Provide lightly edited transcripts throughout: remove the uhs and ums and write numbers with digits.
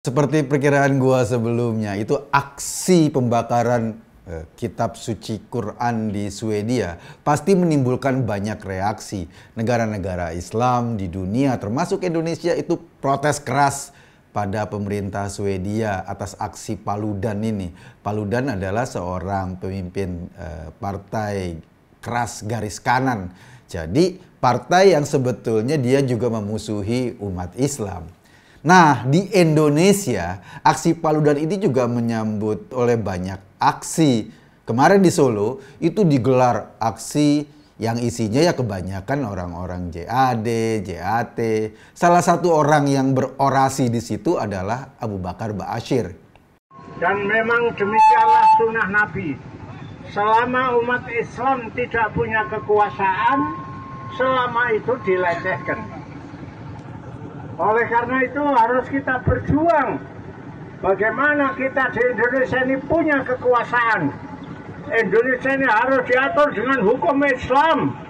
Seperti perkiraan gua sebelumnya, itu aksi pembakaran kitab suci Quran di Swedia pasti menimbulkan banyak reaksi. Negara-negara Islam di dunia termasuk Indonesia itu protes keras pada pemerintah Swedia atas aksi Paludan ini. Paludan adalah seorang pemimpin partai keras garis kanan. Jadi partai yang sebetulnya dia juga memusuhi umat Islam. Nah, di Indonesia, aksi Paludan ini juga menyambut oleh banyak aksi. Kemarin di Solo, itu digelar aksi yang isinya ya kebanyakan orang-orang JAD, JAT. Salah satu orang yang berorasi di situ adalah Abu Bakar Ba'asyir. Dan memang demikianlah sunnah Nabi. Selama umat Islam tidak punya kekuasaan, selama itu dilecehkan. Oleh karena itu harus kita berjuang. Bagaimana kita di Indonesia ini punya kekuasaan. Indonesia ini harus diatur dengan hukum Islam.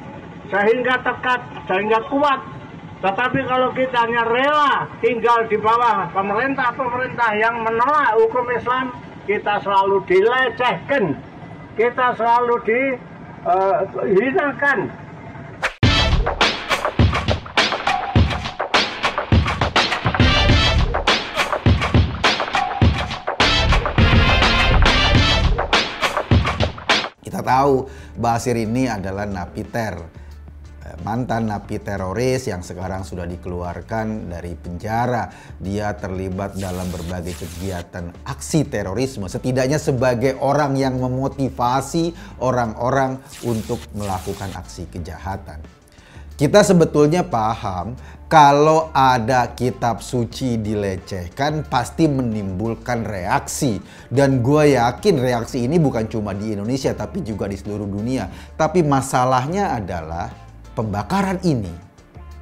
Sehingga tekat, sehingga kuat. Tetapi kalau kita hanya rela tinggal di bawah pemerintah-pemerintah yang menolak hukum Islam, kita selalu dilecehkan. Kita selalu dihinakan. Kita tahu Ba'asyir ini adalah napiter, mantan napi teroris yang sekarang sudah dikeluarkan dari penjara. Dia terlibat dalam berbagai kegiatan aksi terorisme, setidaknya sebagai orang yang memotivasi orang-orang untuk melakukan aksi kejahatan. Kita sebetulnya paham kalau ada kitab suci dilecehkan pasti menimbulkan reaksi. Dan gue yakin reaksi ini bukan cuma di Indonesia tapi juga di seluruh dunia. Tapi masalahnya adalah pembakaran ini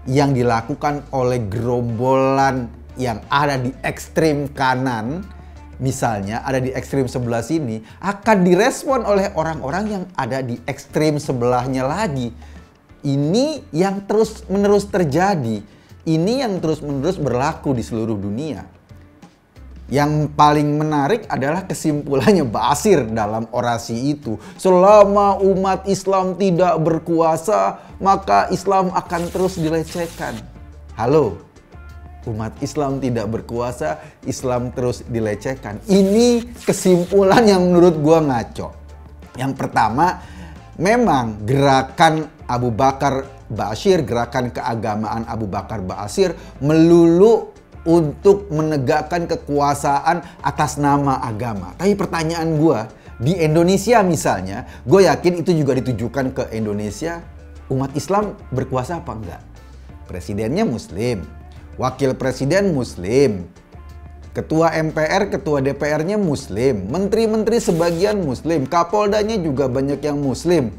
yang dilakukan oleh gerombolan yang ada di ekstrem kanan, misalnya ada di ekstrem sebelah sini, akan direspon oleh orang-orang yang ada di ekstrem sebelahnya lagi. Ini yang terus-menerus terjadi. Ini yang terus-menerus berlaku di seluruh dunia. Yang paling menarik adalah kesimpulannya Ba'asyir dalam orasi itu. Selama umat Islam tidak berkuasa, maka Islam akan terus dilecehkan. Halo, umat Islam tidak berkuasa, Islam terus dilecehkan. Ini kesimpulan yang menurut gua ngaco. Yang pertama, memang gerakan Abu Bakar Ba'asyir, gerakan keagamaan Abu Bakar Ba'asyir melulu untuk menegakkan kekuasaan atas nama agama. Tapi pertanyaan gue, di Indonesia misalnya, gue yakin itu juga ditujukan ke Indonesia. Umat Islam berkuasa apa enggak? Presidennya Muslim, wakil presiden Muslim, ketua MPR, ketua DPR-nya Muslim, menteri-menteri sebagian Muslim, Kapoldanya juga banyak yang Muslim.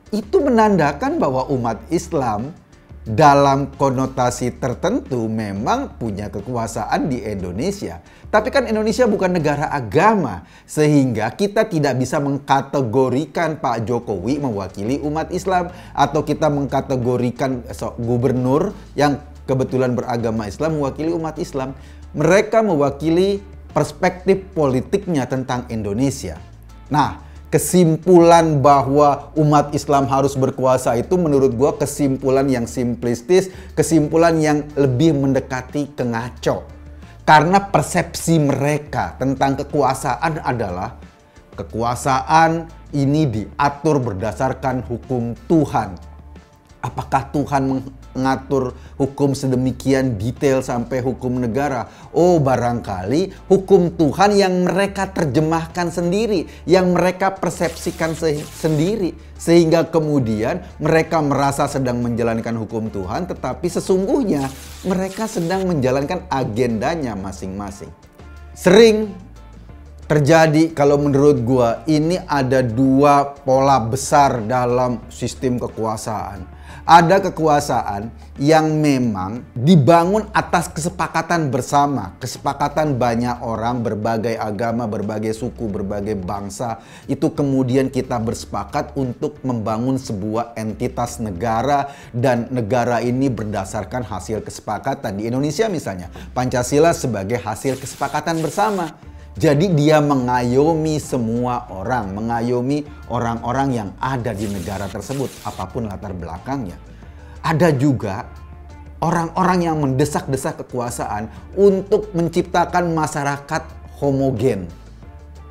Itu menandakan bahwa umat Islam dalam konotasi tertentu memang punya kekuasaan di Indonesia. Tapi kan Indonesia bukan negara agama, sehingga kita tidak bisa mengkategorikan Pak Jokowi mewakili umat Islam, atau kita mengkategorikan gubernur yang kebetulan beragama Islam mewakili umat Islam. Mereka mewakili perspektif politiknya tentang Indonesia. Nah, kesimpulan bahwa umat Islam harus berkuasa itu menurut gua kesimpulan yang simplistis, kesimpulan yang lebih mendekati ke ngaco. Karena persepsi mereka tentang kekuasaan adalah kekuasaan ini diatur berdasarkan hukum Tuhan. Apakah Tuhan mengatur hukum sedemikian detail sampai hukum negara? Oh, barangkali hukum Tuhan yang mereka terjemahkan sendiri, yang mereka persepsikan sendiri. Sehingga kemudian mereka merasa sedang menjalankan hukum Tuhan, tetapi sesungguhnya mereka sedang menjalankan agendanya masing-masing. Sering terjadi, kalau menurut gua, ini ada dua pola besar dalam sistem kekuasaan. Ada kekuasaan yang memang dibangun atas kesepakatan bersama, kesepakatan banyak orang, berbagai agama, berbagai suku, berbagai bangsa. Itu kemudian kita bersepakat untuk membangun sebuah entitas negara, dan negara ini berdasarkan hasil kesepakatan. Di Indonesia misalnya, Pancasila sebagai hasil kesepakatan bersama. Jadi dia mengayomi semua orang, mengayomi orang-orang yang ada di negara tersebut, apapun latar belakangnya. Ada juga orang-orang yang mendesak-desak kekuasaan untuk menciptakan masyarakat homogen.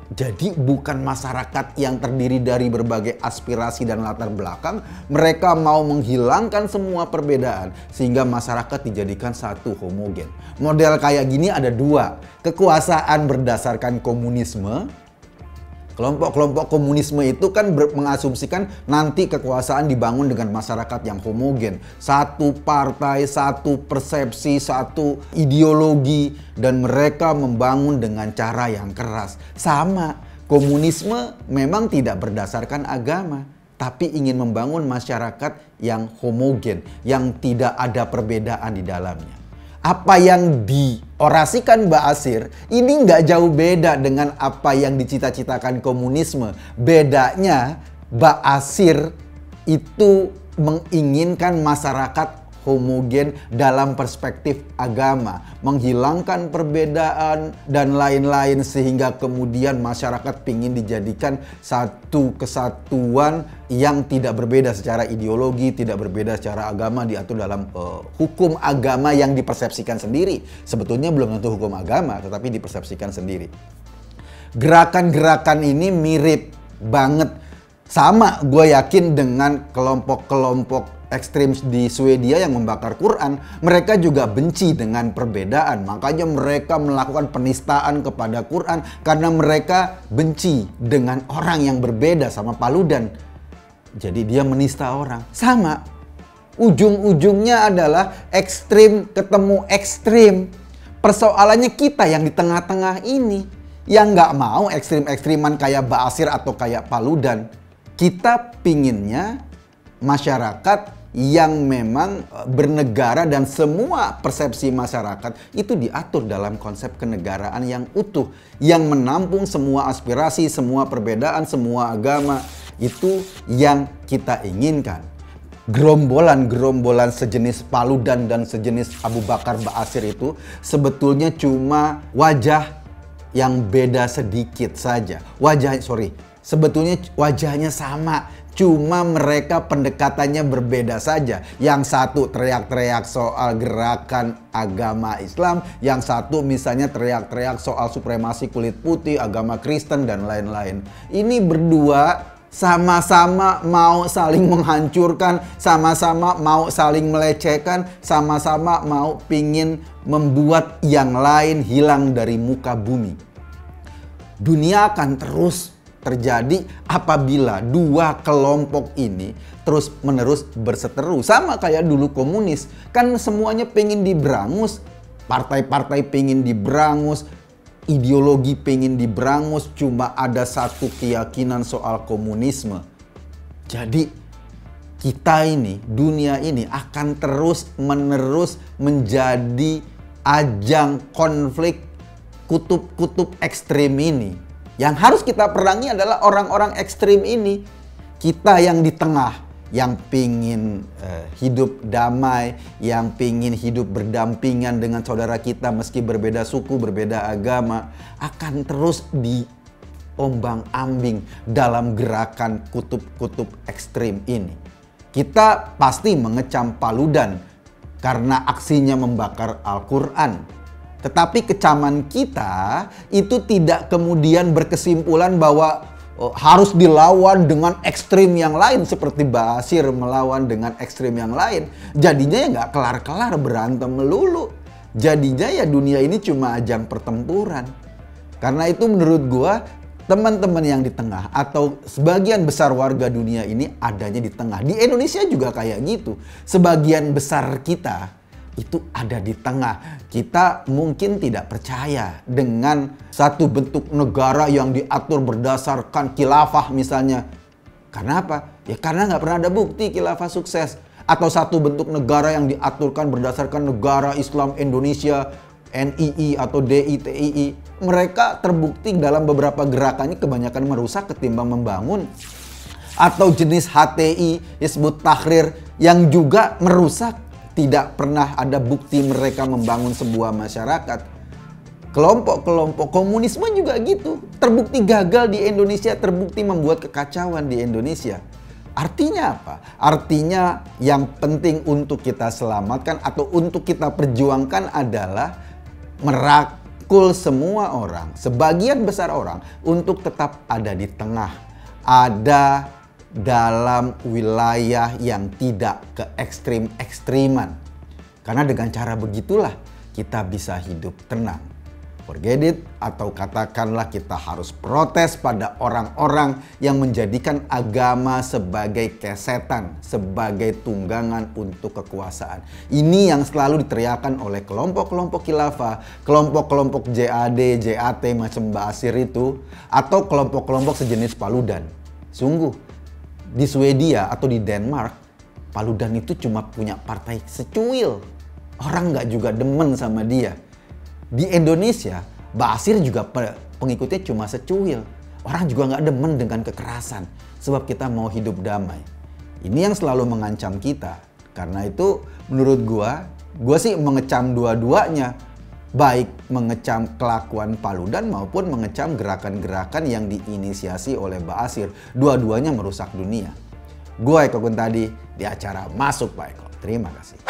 Jadi bukan masyarakat yang terdiri dari berbagai aspirasi dan latar belakang. Mereka mau menghilangkan semua perbedaan sehingga masyarakat dijadikan satu, homogen. Model kayak gini ada dua. Kekuasaan berdasarkan komunisme. Kelompok-kelompok komunisme itu kan mengasumsikan nanti kekuasaan dibangun dengan masyarakat yang homogen. Satu partai, satu persepsi, satu ideologi, dan mereka membangun dengan cara yang keras. Sama, komunisme memang tidak berdasarkan agama, tapi ingin membangun masyarakat yang homogen, yang tidak ada perbedaan di dalamnya. Apa yang diorasikan Mbak Asir ini nggak jauh beda dengan apa yang dicita-citakan komunisme. Bedanya Mbak Asir itu menginginkan masyarakat homogen dalam perspektif agama, menghilangkan perbedaan dan lain-lain, sehingga kemudian masyarakat ingin dijadikan satu kesatuan yang tidak berbeda secara ideologi, tidak berbeda secara agama, diatur dalam hukum agama yang dipersepsikan sendiri. Sebetulnya belum tentu hukum agama, tetapi dipersepsikan sendiri. Gerakan-gerakan ini mirip banget, sama gue yakin dengan kelompok-kelompok ekstrim di Swedia yang membakar Quran. Mereka juga benci dengan perbedaan, makanya mereka melakukan penistaan kepada Quran karena mereka benci dengan orang yang berbeda, sama Paludan. Jadi dia menista orang. Sama, ujung-ujungnya adalah ekstrim ketemu ekstrim. Persoalannya kita yang di tengah-tengah ini, yang nggak mau ekstrim-ekstriman kayak Ba'asyir atau kayak Paludan. Kita pinginnya masyarakat yang memang bernegara dan semua persepsi masyarakat itu diatur dalam konsep kenegaraan yang utuh, yang menampung semua aspirasi, semua perbedaan, semua agama. Itu yang kita inginkan. Gerombolan-gerombolan sejenis Paludan dan sejenis Abu Bakar Ba'asyir itu sebetulnya cuma wajah yang beda sedikit saja. Sebetulnya wajahnya sama, cuma mereka pendekatannya berbeda saja. Yang satu teriak-teriak soal gerakan agama Islam, yang satu misalnya teriak-teriak soal supremasi kulit putih, agama Kristen, dan lain-lain. Ini berdua sama-sama mau saling menghancurkan, sama-sama mau saling melecehkan, sama-sama mau pingin membuat yang lain hilang dari muka bumi. Dunia akan terus terjadi apabila dua kelompok ini terus-menerus berseteru. Sama kayak dulu komunis, kan semuanya pengen diberangus, partai-partai pengen diberangus, ideologi pengen diberangus, cuma ada satu keyakinan soal komunisme. Jadi kita ini, dunia ini akan terus-menerus menjadi ajang konflik kutub-kutub ekstrem ini. Yang harus kita perangi adalah orang-orang ekstrim ini. Kita yang di tengah, yang pingin hidup damai, yang pingin hidup berdampingan dengan saudara kita meski berbeda suku, berbeda agama, akan terus diombang-ambing dalam gerakan kutub-kutub ekstrim ini. Kita pasti mengecam Paludan karena aksinya membakar Al-Quran. Tetapi kecaman kita itu tidak kemudian berkesimpulan bahwa harus dilawan dengan ekstrim yang lain seperti Ba'asyir melawan dengan ekstrim yang lain. Jadinya ya nggak kelar-kelar, berantem melulu. Jadinya ya dunia ini cuma ajang pertempuran. Karena itu menurut gua teman-teman yang di tengah atau sebagian besar warga dunia ini adanya di tengah. Di Indonesia juga kayak gitu. Sebagian besar kita itu ada di tengah. Kita mungkin tidak percaya dengan satu bentuk negara yang diatur berdasarkan khilafah misalnya. Karena apa? Ya karena nggak pernah ada bukti khilafah sukses. atau satu bentuk negara yang diaturkan berdasarkan negara Islam Indonesia, NII atau DITII. Mereka terbukti dalam beberapa gerakannya kebanyakan merusak ketimbang membangun. Atau jenis HTI, Hizbut Tahrir, yang juga merusak. Tidak pernah ada bukti mereka membangun sebuah masyarakat. Kelompok-kelompok komunisme juga gitu. Terbukti gagal di Indonesia, terbukti membuat kekacauan di Indonesia. Artinya apa? Artinya yang penting untuk kita selamatkan atau untuk kita perjuangkan adalah merangkul semua orang, sebagian besar orang, untuk tetap ada di tengah. Ada dalam wilayah yang tidak ke ekstrim-ekstriman. Karena dengan cara begitulah kita bisa hidup tenang. Forget it, atau katakanlah kita harus protes pada orang-orang yang menjadikan agama sebagai kesetan, sebagai tunggangan untuk kekuasaan. Ini yang selalu diteriakan oleh kelompok-kelompok khilafah, kelompok-kelompok JAD, JAT macam Ba'asyir itu, atau kelompok-kelompok sejenis Paludan. Sungguh, di Swedia atau di Denmark, Paludan itu cuma punya partai secuil. Orang nggak juga demen sama dia. Di Indonesia, Ba'asyir juga pengikutnya cuma secuil. Orang juga nggak demen dengan kekerasan. Sebab kita mau hidup damai. Ini yang selalu mengancam kita. Karena itu menurut gua sih mengecam dua-duanya. Baik mengecam kelakuan Paludan maupun mengecam gerakan-gerakan yang diinisiasi oleh Ba'asyir. Dua-duanya merusak dunia. Gua Eko Kuntadi di acara Masuk Pak Eko. Terima kasih.